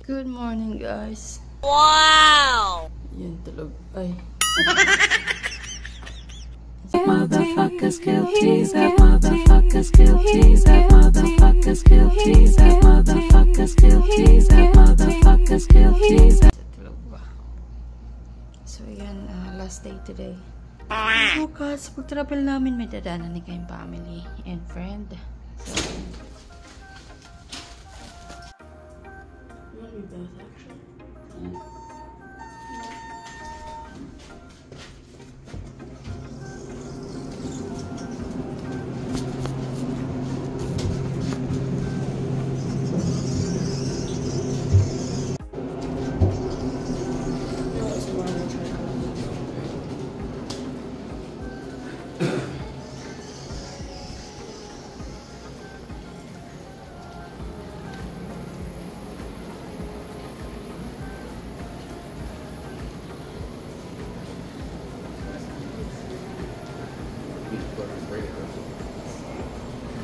Good morning, guys. Wow! Yan tulog. Ay. Motherfuckers guilty, that motherfuckers guilty, that motherfuckers guilty, that motherfuckers guilty, that motherfuckers guilty. Sa tulog ba? So, yan. Last day today. Bukas, pag-travel namin, may dadanan ni kayong family and friend. So,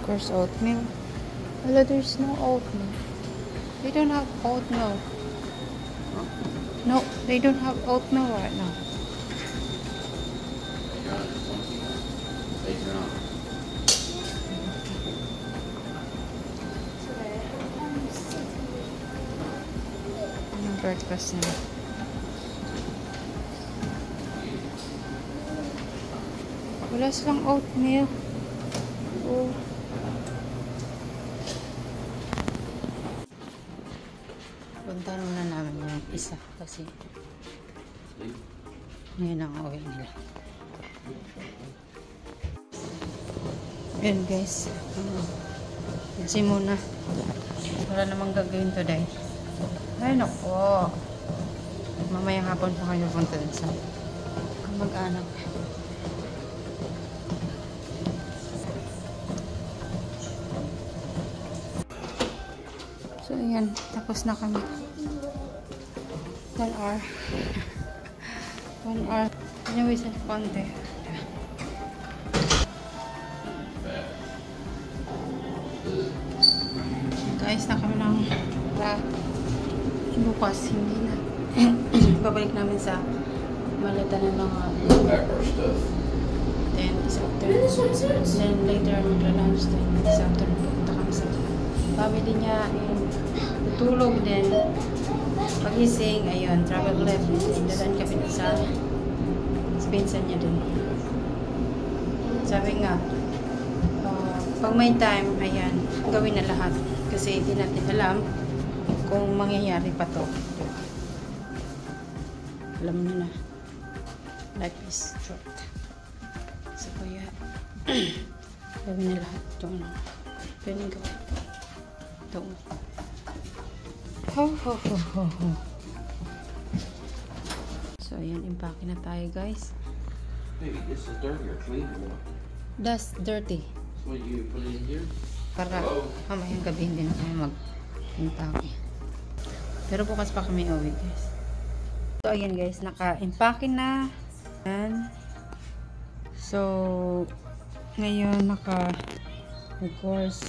of course, oatmeal. Hello, there's no oatmeal. They don't have oatmeal. No, they don't have oatmeal right now. Anong breakfast nila? Wala silang oatmeal. Oh. Puntahan muna namin yung isa kasi ngayon ang uwi nila. Yun guys, kasi muna wala namang gagawin today. Ay nako, mamayang hapon pa kayo punta din sa kamag-anak. So ayan, tapos na kami. 1 hour. 1 hour. Anyway, sa konti. Guys, na kami ng bukas. Hindi na. Babalik namin sa malita ng mga then this afternoon. Then later magla-lunch. Then this afternoon pupunta kami sa family niya and tutulog din. Pagising, ayun, travel left. Dadan kami sa pinsan niya dun. Sabi nga, pag may time, ayan, gawin na lahat. Kasi hindi natin alam kung mangyayari pa to. Alam mo na. Life is short. So, kaya, gawin na lahat. Ito, ano, pwedeng gawin. Ito. Ho, ho, ho, ho, ho. So, ayan, impake na tayo, guys. Maybe this is dirty or clean or what? That's dirty. So you put it in here? Para mamayang gabi hindi na kami mag-impake. Pero bukas pa kami uwi, guys. So, ayan, guys, naka-impake na. Ayan. So, ngayon, of course,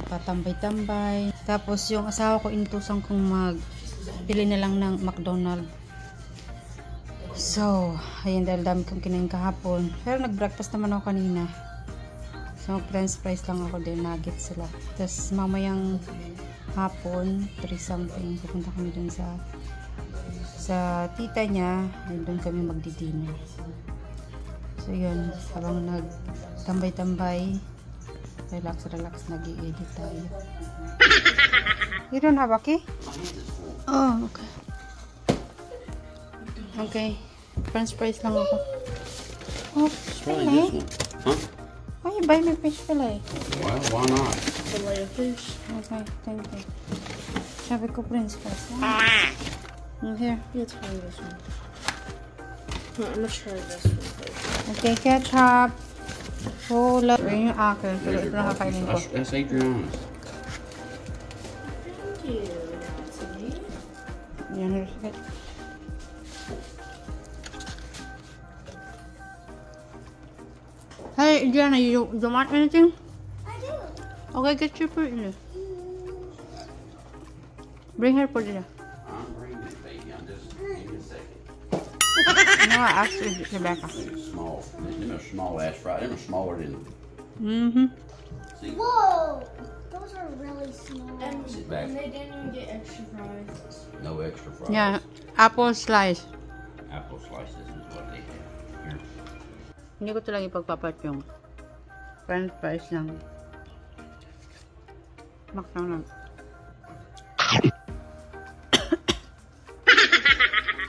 patambay-tambay. Tapos yung asawa ko inutusan kong magbili na lang ng McDonald's. So, ayan, dahil dami kong kinain kahapon. Pero nag-breakfast naman ako kanina. So, french fries lang ako din, nuggets sila. Tapos mamayang hapon, 3 something, pupunta kami dun sa tita niya. And dun kami magdi-dinner. So, yun, habang nagtambay-tambay, relax, nag-i-edit tayo. You don't have a key? Oh, okay. Okay. French fries lang ako. Oh, fish fillet. Huh? Why you buy me fish fillet? Well, why not? Fillet of fish. Okay, thank you. Sabi ko french fries. Here. Let's try this one. No, I'm gonna try this one first. Okay, ketchup. Oh, love. Ito yung akin. Pero ito lang kakainin ko. That's Adriana's. Thank you, Natalie. Yan, here's it. Hey, Adriana, you don't want anything? I do. Okay, get your fruit in there. Bring her for dinner. I'm bringing it, baby. I'm just, give me a second. No, actually, Rebecca. They're small. Them are small ass fries. Them are smaller than, Mm-hmm. see, Whoa! Those are really small. sit back. And they didn't even get extra fries. No extra fries. Yeah, apple slice. Apple slices is what they have. Here. Hindi ko talaga ipagpapat yung french fries ng McDonald's.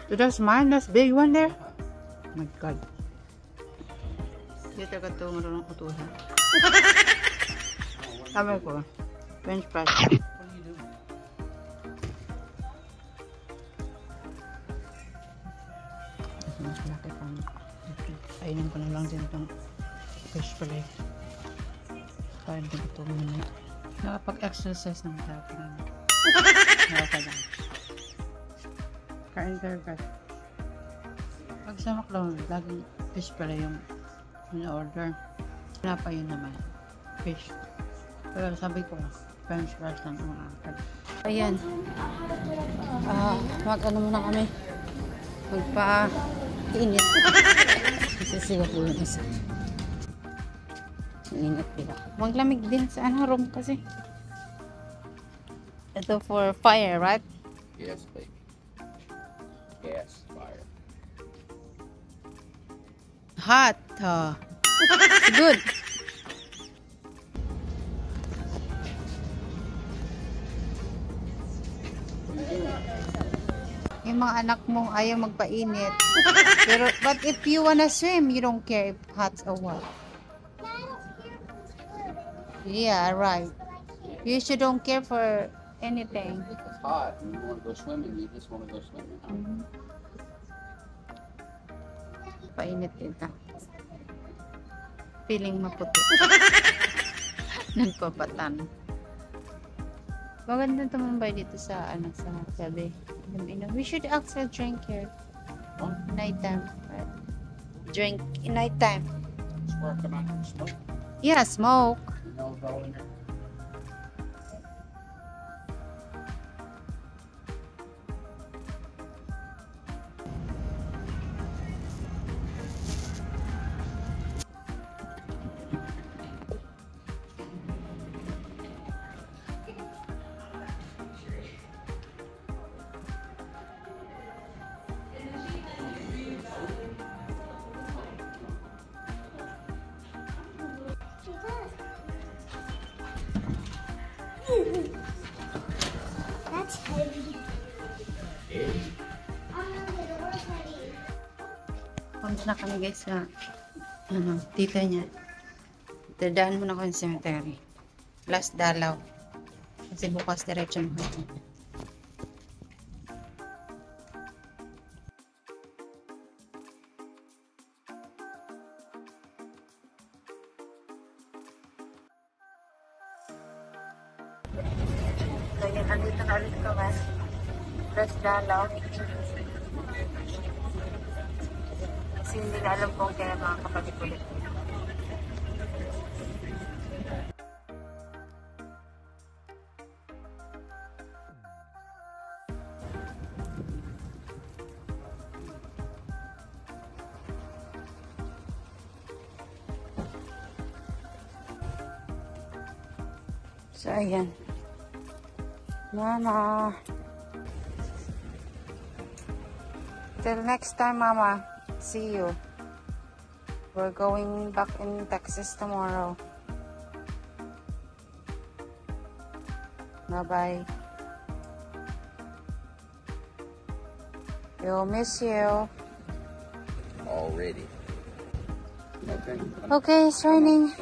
That's mine, that's big one there. Oh my God. Hindi talaga ito marunong utusan. Sabi ko, french fries. What are you doing? Mas malaki pang kainin ko na lang din itong fish fillet para hindi ito muna nakapag-exercise ng dati nakakadang kain ka pag sa McDonald's laging fish fillet yung in-order wala pa yun naman fish pero sabi ko french fries lang ang akad ayan mag ano muna kami magpa-init. Isisiwa ko yung isa. Init pila. Maglamig din sa room kasi. Ito for fire, right? Yes, baby. Gas fire. Hot. It's good. Yung mga anak mo ayaw magpainit. Pero, but if you wanna swim, you don't care if hot or what. Yeah, right. You should don't care for anything. If it's hot and you want to go swimming, you just want to go swimming. Painit kita. Feeling maputi. Nagpapatan. Maganda tumambay dito sa sa gabi. We should actually drink here. Huh? Nighttime. Right? Drink in nighttime. It's where I come out and smoke. Yeah, smoke. You know, it's all in there. That's heavy. Pumunta na kami guys sa tita niya. Dadaan muna ko yung cemetery. Last dalaw. Kasi bukas diretso na kami. Kaya nandito na ulit kami. Last dalaw. Kasi hindi na alam kung kaya mga kapatid ulit. So, ayan. Mama. Till next time, Mama. See you. We're going back in Texas tomorrow. Bye-bye. We'll miss you. Already. Okay. Okay, it's raining.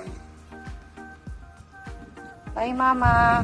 Bye, Mama.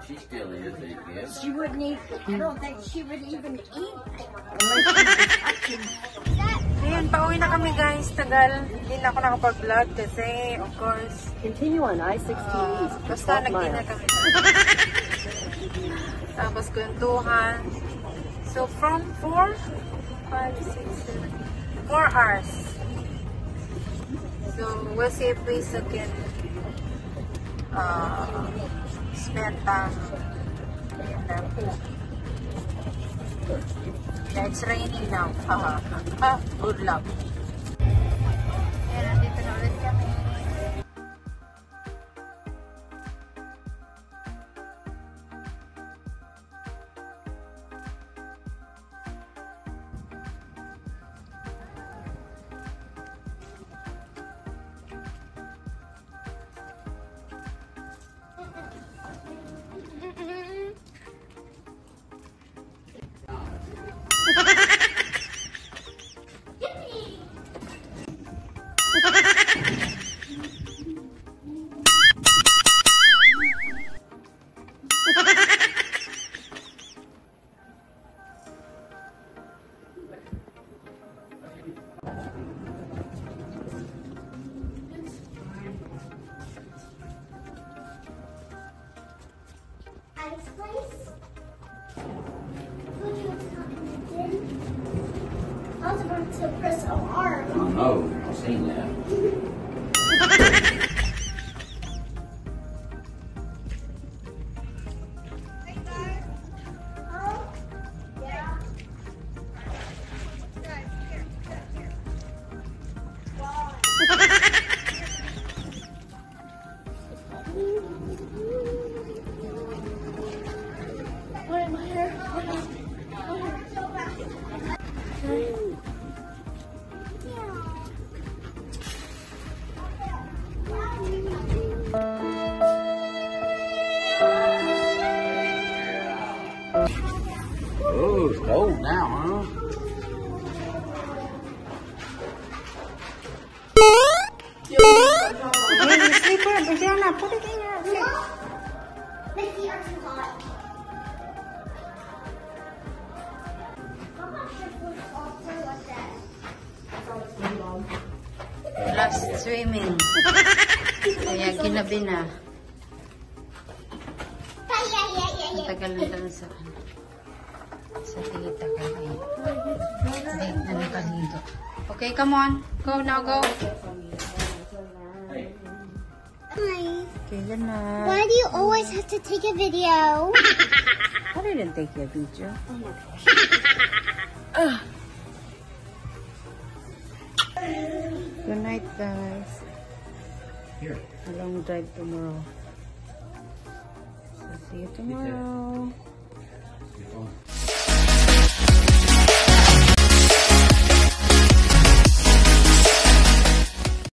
She still is, I guess. She wouldn't eat. I don't think she would even eat. Ayan, pauwi na kami guys. Tagal. Hindi na ako nakapag-vlog kasi, of course, Continue on I-16 East for basta 12 nag-dinner miles. kami. Tapos kwentuhan. So, from 4, 5, 6, 7, 4 hours. So, we'll see if we can spend time in the pool. Yeah, it's raining now. Good luck. Ayan, nandito na ulit kami. Ice place? Would you come in? I was about to press alarm. I know, I've seen that. Oh, yeah. Wait, my hair. Oh, it's cold now, huh? Hey, sleeper, Brianna, put it in your sleep. My feet are too hot. I'm not sure if we're all play like that. Last swimming. Kaya ginabi na. Ang tagal na lang sa tita kaya. Late na nakaligo. Okay, come on. Go now, go. Hi. Okay, good night. Why do you always have to take a video? I didn't take your video. Oh my gosh. Good night, guys. Here. A long drive tomorrow. So, see you tomorrow. Your phone.